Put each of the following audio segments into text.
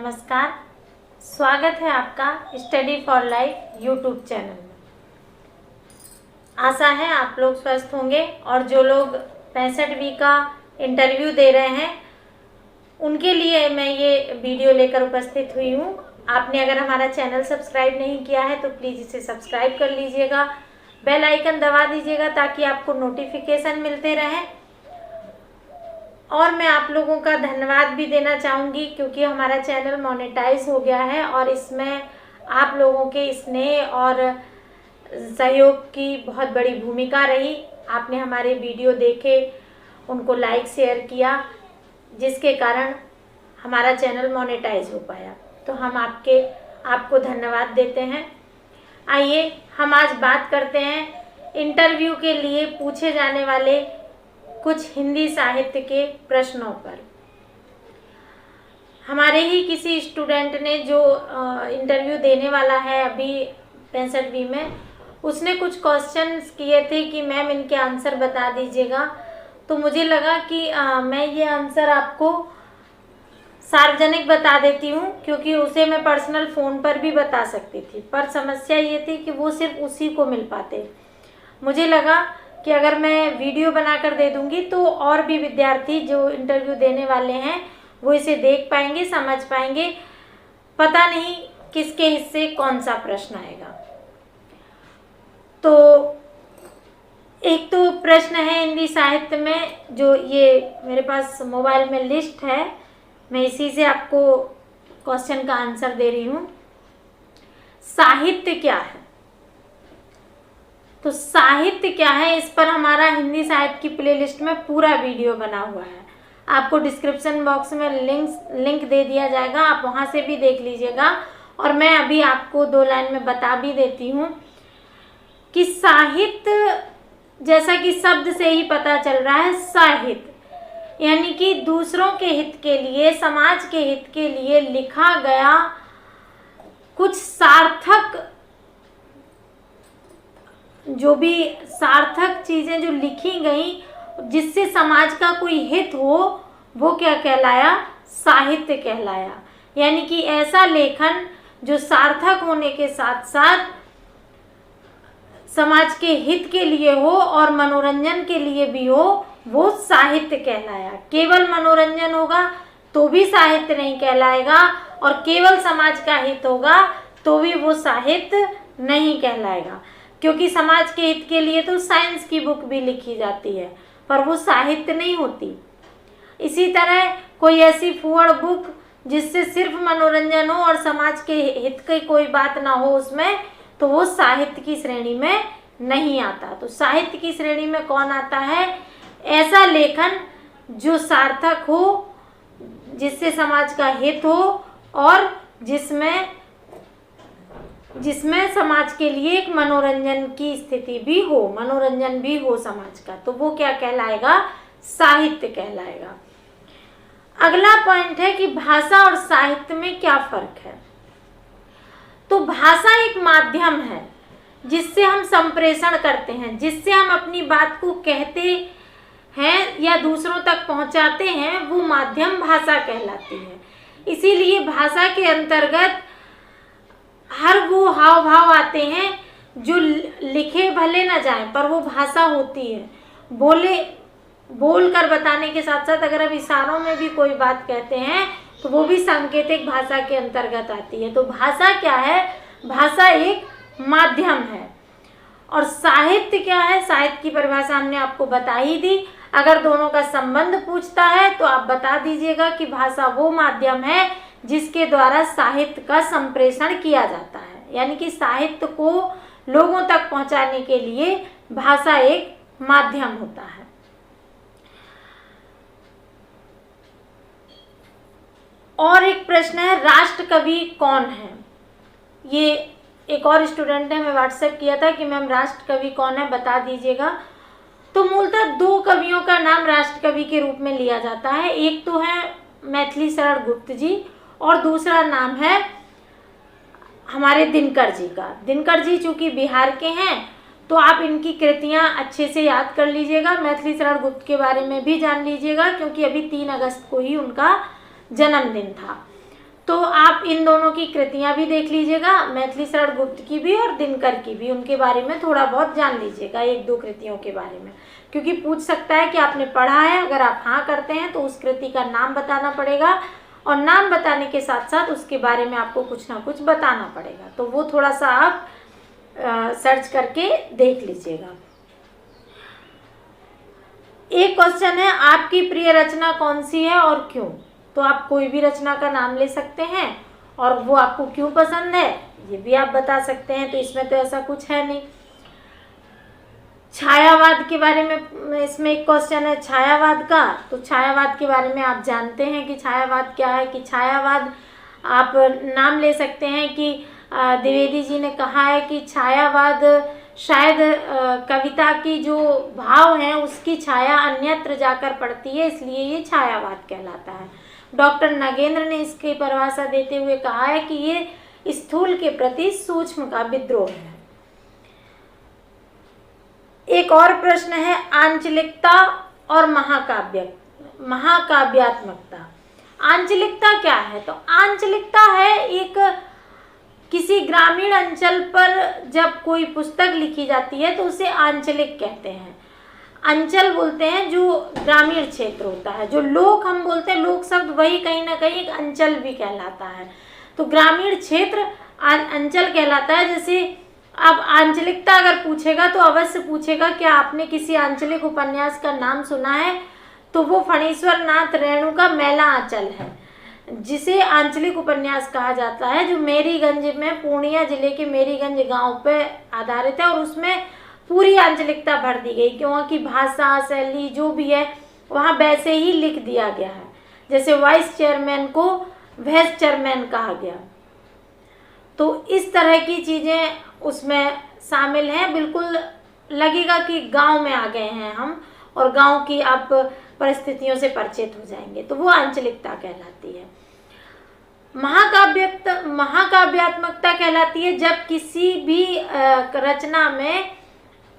नमस्कार। स्वागत है आपका study for life YouTube channel में। आशा है आप लोग स्वस्थ होंगे और जो लोग 65वीं का इंटरव्यू दे रहे हैं उनके लिए मैं ये वीडियो लेकर उपस्थित हुई हूँ। आपने अगर हमारा चैनल सब्सक्राइब नहीं किया है तो प्लीज़ इसे सब्सक्राइब कर लीजिएगा, बेल आइकन दबा दीजिएगा ताकि आपको नोटिफिकेशन मिलते रहें। और मैं आप लोगों का धन्यवाद भी देना चाहूँगी क्योंकि हमारा चैनल मोनेटाइज हो गया है और इसमें आप लोगों के स्नेह और सहयोग की बहुत बड़ी भूमिका रही। आपने हमारे वीडियो देखे, उनको लाइक शेयर किया, जिसके कारण हमारा चैनल मोनेटाइज हो पाया। तो हम आपको धन्यवाद देते हैं। आइए हम आज बात करते हैं इंटरव्यू के लिए पूछे जाने वाले कुछ हिंदी साहित्य के प्रश्नों पर। हमारे ही किसी स्टूडेंट ने जो इंटरव्यू देने वाला है अभी 65वीं में, उसने कुछ क्वेश्चंस किए थे कि मैम इनके आंसर बता दीजिएगा। तो मुझे लगा कि मैं ये आंसर आपको सार्वजनिक बता देती हूँ क्योंकि उसे मैं पर्सनल फ़ोन पर भी बता सकती थी, पर समस्या ये थी कि वो सिर्फ उसी को मिल पाते। मुझे लगा कि अगर मैं वीडियो बनाकर दे दूंगी तो और भी विद्यार्थी जो इंटरव्यू देने वाले हैं वो इसे देख पाएंगे, समझ पाएंगे। पता नहीं किसके हिस्से कौन सा प्रश्न आएगा। तो एक तो प्रश्न है हिंदी साहित्य में, जो ये मेरे पास मोबाइल में लिस्ट है, मैं इसी से आपको क्वेश्चन का आंसर दे रही हूँ। साहित्य क्या है? तो साहित्य क्या है, इस पर हमारा हिंदी साहित्य की प्लेलिस्ट में पूरा वीडियो बना हुआ है। आपको डिस्क्रिप्शन बॉक्स में लिंक दे दिया जाएगा, आप वहां से भी देख लीजिएगा। और मैं अभी आपको 2 लाइन में बता भी देती हूँ कि साहित्य, जैसा कि शब्द से ही पता चल रहा है, साहित्य यानी कि दूसरों के हित के लिए, समाज के हित के लिए लिखा गया कुछ सार्थक, जो भी सार्थक चीजें जो लिखी गई जिससे समाज का कोई हित हो, वो क्या कहलाया? साहित्य कहलाया। यानी कि ऐसा लेखन जो सार्थक होने के साथ साथ समाज के हित के लिए हो और मनोरंजन के लिए भी हो, वो साहित्य कहलाया। केवल मनोरंजन होगा तो भी साहित्य नहीं कहलाएगा और केवल समाज का हित होगा तो भी वो साहित्य नहीं कहलाएगा, क्योंकि समाज के हित के लिए तो साइंस की बुक भी लिखी जाती है पर वो साहित्य नहीं होती। इसी तरह कोई ऐसी फुहड़ बुक जिससे सिर्फ मनोरंजन हो और समाज के हित की कोई बात ना हो उसमें, तो वो साहित्य की श्रेणी में नहीं आता। तो साहित्य की श्रेणी में कौन आता है? ऐसा लेखन जो सार्थक हो, जिससे समाज का हित हो और जिसमें समाज के लिए एक मनोरंजन की स्थिति भी हो, मनोरंजन भी हो समाज का, तो वो क्या कहलाएगा? साहित्य कहलाएगा। अगला पॉइंट है कि भाषा और साहित्य में क्या फर्क है। तो भाषा एक माध्यम है जिससे हम संप्रेषण करते हैं, जिससे हम अपनी बात को कहते हैं या दूसरों तक पहुंचाते हैं, वो माध्यम भाषा कहलाती है। इसीलिए भाषा के अंतर्गत हर वो हाव भाव आते हैं जो लिखे भले न जाएं पर वो भाषा होती है। बोल कर बताने के साथ साथ अगर हम इशारों में भी कोई बात कहते हैं तो वो भी सांकेतिक भाषा के अंतर्गत आती है। तो भाषा क्या है? भाषा एक माध्यम है। और साहित्य क्या है? साहित्य की परिभाषा हमने आपको बता ही दी। अगर दोनों का संबंध पूछता है तो आप बता दीजिएगा कि भाषा वो माध्यम है जिसके द्वारा साहित्य का संप्रेषण किया जाता है। यानी कि साहित्य को लोगों तक पहुंचाने के लिए भाषा एक माध्यम होता है। और एक प्रश्न है, राष्ट्र कवि कौन है? ये एक और स्टूडेंट ने हमें व्हाट्सएप किया था कि मैम राष्ट्र कवि कौन है, बता दीजिएगा। तो मूलतः 2 कवियों का नाम राष्ट्र कवि के रूप में लिया जाता है। एक तो है मैथिली शरण गुप्त जी और दूसरा नाम है हमारे दिनकर जी का। दिनकर जी चूंकि बिहार के हैं तो आप इनकी कृतियां अच्छे से याद कर लीजिएगा। मैथिली शरण गुप्त के बारे में भी जान लीजिएगा क्योंकि अभी 3 अगस्त को ही उनका जन्मदिन था। तो आप इन दोनों की कृतियां भी देख लीजिएगा, मैथिली शरण गुप्त की भी और दिनकर की भी, उनके बारे में थोड़ा बहुत जान लीजिएगा, एक दो कृतियों के बारे में, क्योंकि पूछ सकता है कि आपने पढ़ा है। अगर आप हाँ करते हैं तो उस कृति का नाम बताना पड़ेगा, और नाम बताने के साथ साथ उसके बारे में आपको कुछ ना कुछ बताना पड़ेगा। तो वो थोड़ा सा आप सर्च करके देख लीजिएगा। एक क्वेश्चन है, आपकी प्रिय रचना कौन सी है और क्यों? तो आप कोई भी रचना का नाम ले सकते हैं और वो आपको क्यों पसंद है ये भी आप बता सकते हैं। तो इसमें तो ऐसा कुछ है नहीं। छायावाद के बारे में इसमें एक क्वेश्चन है छायावाद का। तो छायावाद के बारे में आप जानते हैं कि छायावाद क्या है? कि छायावाद आप नाम ले सकते हैं कि द्विवेदी जी ने कहा है कि छायावाद शायद कविता की जो भाव हैं उसकी छाया अन्यत्र जाकर पड़ती है, इसलिए ये छायावाद कहलाता है। डॉक्टर नगेंद्र ने इसकी परिभाषा देते हुए कहा है कि ये स्थूल के प्रति सूक्ष्म का विद्रोह है। एक और प्रश्न है, आंचलिकता और महाकाव्यात्मकता। आंचलिकता क्या है? तो आंचलिकता है एक किसी ग्रामीण अंचल पर जब कोई पुस्तक लिखी जाती है तो उसे आंचलिक कहते हैं। अंचल बोलते हैं जो ग्रामीण क्षेत्र होता है, जो लोक हम बोलते हैं, लोक शब्द वही कहीं ना कहीं एक अंचल भी कहलाता है। तो ग्रामीण क्षेत्र अंचल कहलाता है। जैसे अब आंचलिकता अगर पूछेगा तो अवश्य पूछेगा क्या आपने किसी आंचलिक उपन्यास का नाम सुना है? तो वो फणीश्वर नाथ रेणु का मैला आंचल है, जिसे आंचलिक उपन्यास कहा जाता है, जो मेरीगंज में, पूर्णिया जिले के मेरीगंज गांव पे आधारित है। और उसमें पूरी आंचलिकता भर दी गई, क्योंकि भाषा शैली जो भी है वहाँ वैसे ही लिख दिया गया है। जैसे वाइस चेयरमैन को वाइस चेयरमैन कहा गया, तो इस तरह की चीज़ें उसमें शामिल हैं। बिल्कुल लगेगा कि गांव में आ गए हैं हम और गांव की आप परिस्थितियों से परिचित हो जाएंगे, तो वो आंचलिकता कहलाती है। महाकाव्यात्मकता कहलाती है जब किसी भी रचना में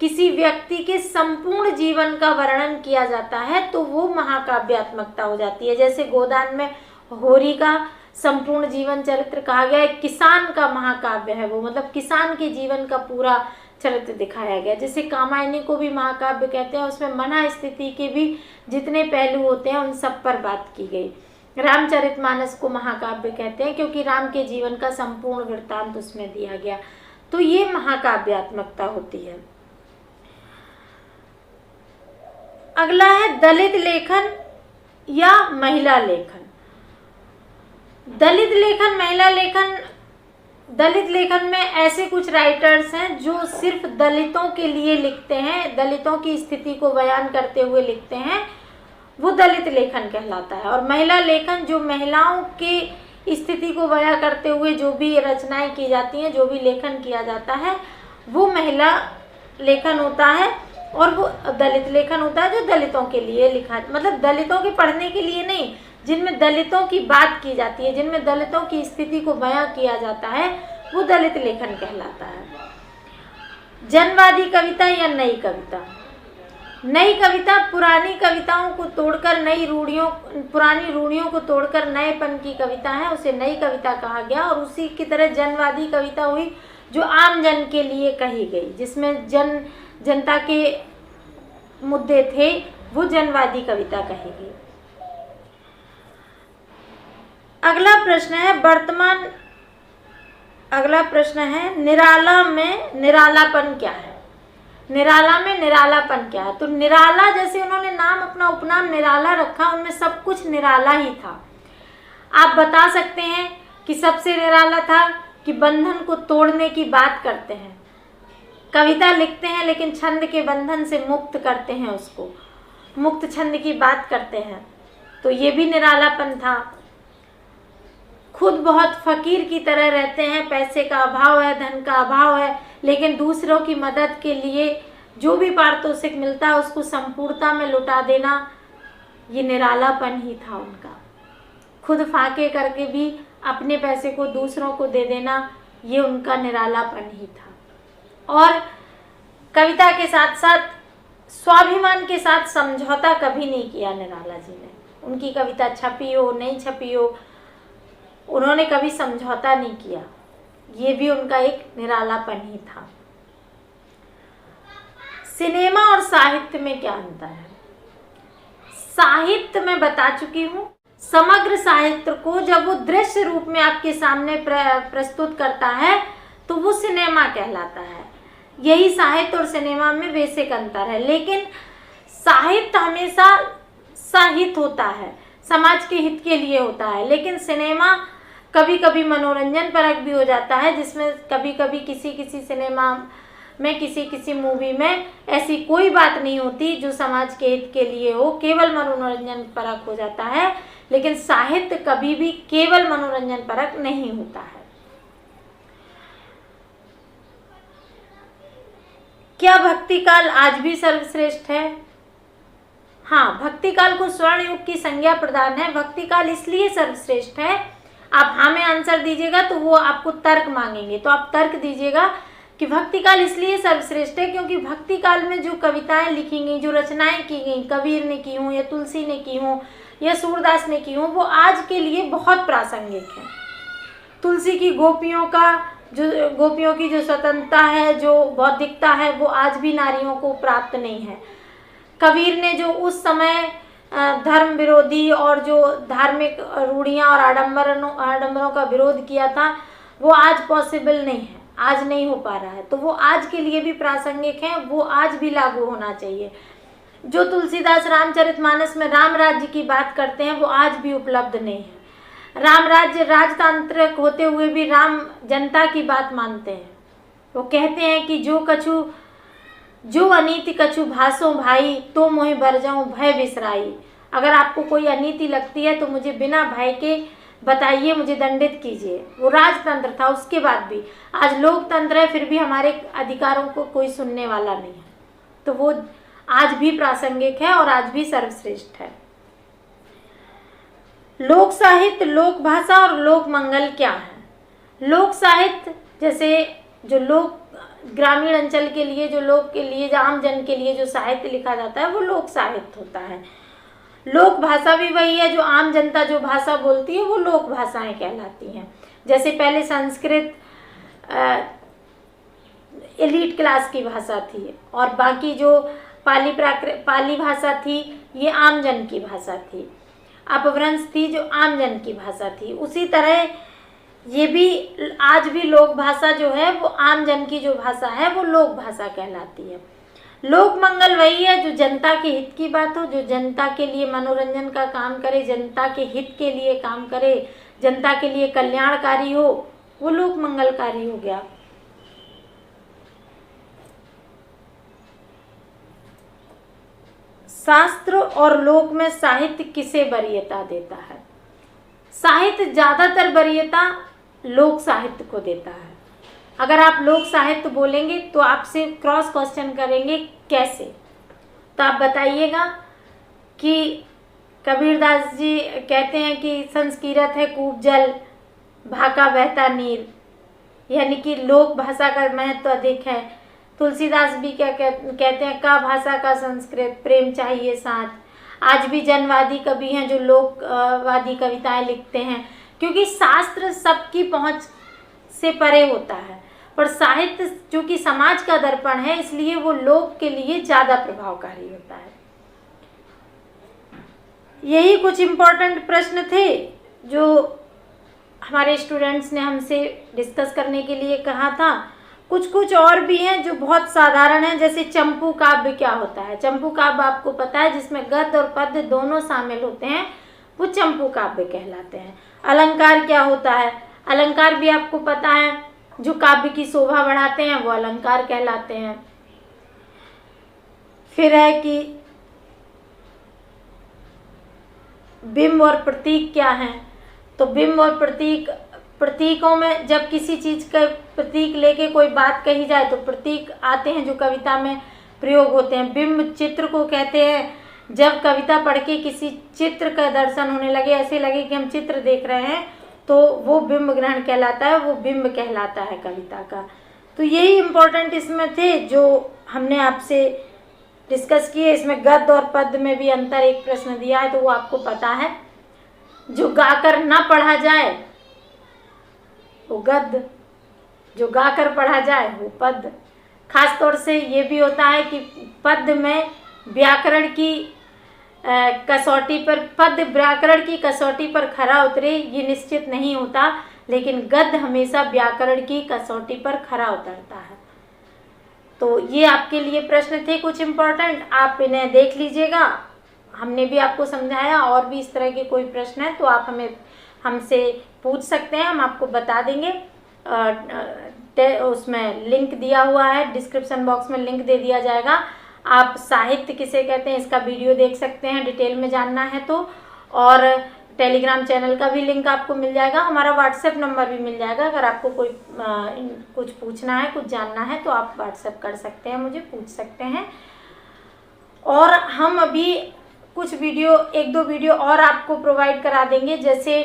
किसी व्यक्ति के संपूर्ण जीवन का वर्णन किया जाता है तो वो महाकाव्यात्मकता हो जाती है। जैसे गोदान में होरी का संपूर्ण जीवन चरित्र कहा गया है, किसान का महाकाव्य है वो, मतलब किसान के जीवन का पूरा चरित्र दिखाया गया। जैसे कामायनी को भी महाकाव्य कहते हैं, उसमें मना स्थिति के भी जितने पहलू होते हैं उन सब पर बात की गई। रामचरितमानस को महाकाव्य कहते हैं क्योंकि राम के जीवन का संपूर्ण वृत्तांत उसमें दिया गया। तो ये महाकाव्यात्मकता होती है। अगला है दलित लेखन या महिला लेखन। दलित लेखन, महिला लेखन। दलित लेखन में ऐसे कुछ राइटर्स हैं जो सिर्फ दलितों के लिए लिखते हैं, दलितों की स्थिति को बयान करते हुए लिखते हैं, वो दलित लेखन कहलाता है। और महिला लेखन जो महिलाओं की स्थिति को बयां करते हुए जो भी रचनाएं की जाती हैं, जो भी लेखन किया जाता है, वो महिला लेखन होता है। और वो दलित लेखन होता है जो दलितों के लिए लिखा, मतलब दलितों के पढ़ने के लिए नहीं, जिनमें दलितों की बात की जाती है, जिनमें दलितों की स्थिति को बयां किया जाता है, वो दलित लेखन कहलाता है। जनवादी कविता या नई कविता। नई कविता पुरानी कविताओं को तोड़कर पुरानी रूढ़ियों को तोड़कर नएपन की कविता है, उसे नई कविता कहा गया। और उसी की तरह जनवादी कविता हुई जो आम जन के लिए कही गई, जिसमें जनता के मुद्दे थे, वो जनवादी कविता कही गई। अगला प्रश्न है निराला में निरालापन क्या है? निराला में निरालापन क्या है? तो निराला, जैसे उन्होंने नाम अपना उपनाम निराला रखा, उनमें सब कुछ निराला ही था। आप बता सकते हैं कि सबसे निराला था कि बंधन को तोड़ने की बात करते हैं, कविता लिखते हैं लेकिन छंद के बंधन से मुक्त करते हैं, उसको मुक्त छंद की बात करते हैं, तो ये भी निरालापन था। खुद बहुत फकीर की तरह रहते हैं, पैसे का अभाव है, धन का अभाव है, लेकिन दूसरों की मदद के लिए जो भी पारितोषिक मिलता है उसको संपूर्णता में लुटा देना, ये निरालापन ही था उनका। खुद फाके करके भी अपने पैसे को दूसरों को दे देना, ये उनका निरालापन ही था। और कविता के साथ साथ स्वाभिमान के साथ समझौता कभी नहीं किया निराला जी ने। उनकी कविता छपी हो नहीं छपी हो, उन्होंने कभी समझौता नहीं किया, ये भी उनका एक निरालापन ही था। सिनेमा और साहित्य में क्या अंतर है? साहित्य में बता चुकी हूँ, समग्र साहित्य को जब वो दृश्य रूप में आपके सामने प्रस्तुत करता है तो वो सिनेमा कहलाता है। यही साहित्य और सिनेमा में बेसिक अंतर है। लेकिन साहित्य हमेशा साहित्य होता है, समाज के हित के लिए होता है, लेकिन सिनेमा कभी कभी मनोरंजन परक भी हो जाता है, जिसमें कभी कभी किसी सिनेमा में, किसी मूवी में ऐसी कोई बात नहीं होती जो समाज के हित के लिए हो, केवल मनोरंजन परक हो जाता है। लेकिन साहित्य कभी भी केवल मनोरंजन परक नहीं होता है। क्या भक्ति काल आज भी सर्वश्रेष्ठ है? हाँ, भक्ति काल को स्वर्ण युग की संज्ञा प्रदान है। भक्ति काल इसलिए सर्वश्रेष्ठ है, आप हाँ में आंसर दीजिएगा तो वो आपको तर्क मांगेंगे, तो आप तर्क दीजिएगा कि भक्ति काल इसलिए सर्वश्रेष्ठ है क्योंकि भक्ति काल में जो कविताएं लिखी गई, जो रचनाएं की गई, कबीर ने की हों या तुलसी ने की हों या सूरदास ने की हों, वो आज के लिए बहुत प्रासंगिक है। तुलसी की गोपियों की जो स्वतंत्रता है, जो बौद्धिकता है, वो आज भी नारियों को प्राप्त नहीं है। कबीर ने जो उस समय धर्म विरोधी और जो धार्मिक रूढ़ियाँ और आडंबरों का विरोध किया था, वो आज पॉसिबल नहीं है, आज नहीं हो पा रहा है, तो वो आज के लिए भी प्रासंगिक है, वो आज भी लागू होना चाहिए। जो तुलसीदास रामचरितमानस में राम राज्य की बात करते हैं वो आज भी उपलब्ध नहीं है। राम राज्य राजतांत्रिक होते हुए भी राम जनता की बात मानते हैं। वो कहते हैं कि जो अनीति कछु भासो भाई, तो मोहि बर जाऊं भय बिसराई। अगर आपको कोई अनीति लगती है तो मुझे बिना भय के बताइए, मुझे दंडित कीजिए। वो राजतंत्र था, उसके बाद भी आज लोकतंत्र है, फिर भी हमारे अधिकारों को कोई सुनने वाला नहीं है, तो वो आज भी प्रासंगिक है और आज भी सर्वश्रेष्ठ है। लोक साहित्य, लोक भाषा और लोक मंगल क्या है? लोक साहित्य जैसे जो लोक ग्रामीण अंचल के लिए, जो लोक के लिए, जो आम जन के लिए जो साहित्य लिखा जाता है वो लोक साहित्य होता है। लोक भाषा भी वही है, जो आम जनता जो भाषा बोलती है वो लोक भाषाएं कहलाती हैं। जैसे पहले संस्कृत एलीट क्लास की भाषा थी और बाकी जो पाली भाषा थी ये आम जन की भाषा थी, अपभ्रंश थी जो आम जन की भाषा थी। उसी तरह ये भी आज भी लोक भाषा जो है वो आम जन की जो भाषा है वो लोक भाषा कहलाती है। लोक मंगल वही है जो जनता के हित की बात हो, जो जनता के लिए मनोरंजन का काम करे, जनता के हित के लिए काम करे, जनता के लिए कल्याणकारी हो, वो लोक मंगलकारी हो गया। शास्त्र और लोक में साहित्य किसे वरीयता देता है? साहित्य ज्यादातर वरीयता लोक साहित्य को देता है। अगर आप लोक साहित्य बोलेंगे तो आपसे क्रॉस क्वेश्चन करेंगे कैसे, तो आप बताइएगा कि कबीरदास जी कहते हैं कि संस्कृत है कूप जल, भाका बहता नीर, यानी कि लोक भाषा का महत्व अधिक है। तुलसीदास भी क्या कहते हैं, का भाषा का संस्कृत, प्रेम चाहिए साथ। आज भी जनवादी कवि हैं जो लोकवादी कविताएं लिखते हैं, क्योंकि शास्त्र सबकी पहुंच से परे होता है, पर साहित्य जो कि समाज का दर्पण है इसलिए वो लोक के लिए ज़्यादा प्रभावकारी होता है। यही कुछ इम्पोर्टेंट प्रश्न थे जो हमारे स्टूडेंट्स ने हमसे डिस्कस करने के लिए कहा था। कुछ और भी हैं जो बहुत साधारण हैं, जैसे चंपू काव्य क्या होता है। चंपू काव्य आपको पता है जिसमें गद्य और पद्य दोनों शामिल होते हैं, वो चंपू काव्य कहलाते हैं। अलंकार क्या होता है? अलंकार भी आपको पता है, जो काव्य की शोभा बढ़ाते हैं वो अलंकार कहलाते हैं। फिर है कि बिंब और प्रतीक क्या है? तो बिंब और प्रतीकों में जब किसी चीज का प्रतीक लेके कोई बात कही जाए तो प्रतीक आते हैं जो कविता में प्रयोग होते हैं। बिंब चित्र को कहते हैं, जब कविता पढ़ के किसी चित्र का दर्शन होने लगे, ऐसे लगे कि हम चित्र देख रहे हैं, तो वो बिंब ग्रहण कहलाता है, वो बिंब कहलाता है कविता का। तो यही इम्पोर्टेंट इसमें थे जो हमने आपसे डिस्कस किए। इसमें गद्य और पद्य में भी अंतर एक प्रश्न दिया है, तो वो आपको पता है। जो गाकर ना पढ़ा जाए वो गद्य, जो गाकर पढ़ा जाए वो पद्य। खास तौर से ये भी होता है कि पद्य में व्याकरण की कसौटी पर, पद्य व्याकरण की कसौटी पर खरा उतरे ये निश्चित नहीं होता, लेकिन गद्य हमेशा व्याकरण की कसौटी पर खरा उतरता है। तो ये आपके लिए प्रश्न थे कुछ इम्पोर्टेंट, आप इन्हें देख लीजिएगा। हमने भी आपको समझाया, और भी इस तरह के कोई प्रश्न है तो आप हमसे पूछ सकते हैं, हम आपको बता देंगे। उसमें लिंक दिया हुआ है, डिस्क्रिप्शन बॉक्स में लिंक दे दिया जाएगा। आप साहित्य किसे कहते हैं इसका वीडियो देख सकते हैं, डिटेल में जानना है तो। और टेलीग्राम चैनल का भी लिंक आपको मिल जाएगा, हमारा व्हाट्सएप नंबर भी मिल जाएगा। अगर आपको कोई कुछ पूछना है, कुछ जानना है तो आप व्हाट्सएप कर सकते हैं, मुझे पूछ सकते हैं। और हम अभी कुछ वीडियो, 1-2 वीडियो और आपको प्रोवाइड करा देंगे, जैसे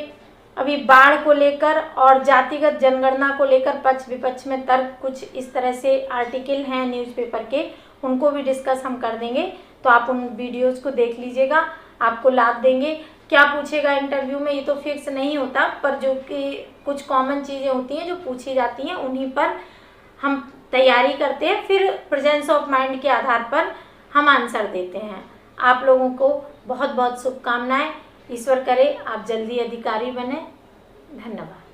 अभी बाढ़ को लेकर और जातिगत जनगणना को लेकर पक्ष विपक्ष में तर्क, कुछ इस तरह से आर्टिकल हैं न्यूज़पेपर के, उनको भी डिस्कस हम कर देंगे। तो आप उन वीडियोज़ को देख लीजिएगा, आपको लाभ देंगे। क्या पूछेगा इंटरव्यू में ये तो फिक्स नहीं होता, पर जो कि कुछ कॉमन चीज़ें होती हैं जो पूछी जाती हैं उन्हीं पर हम तैयारी करते हैं, फिर प्रेजेंस ऑफ माइंड के आधार पर हम आंसर देते हैं। आप लोगों को बहुत बहुत शुभकामनाएं। ईश्वर करे आप जल्दी अधिकारी बने। धन्यवाद।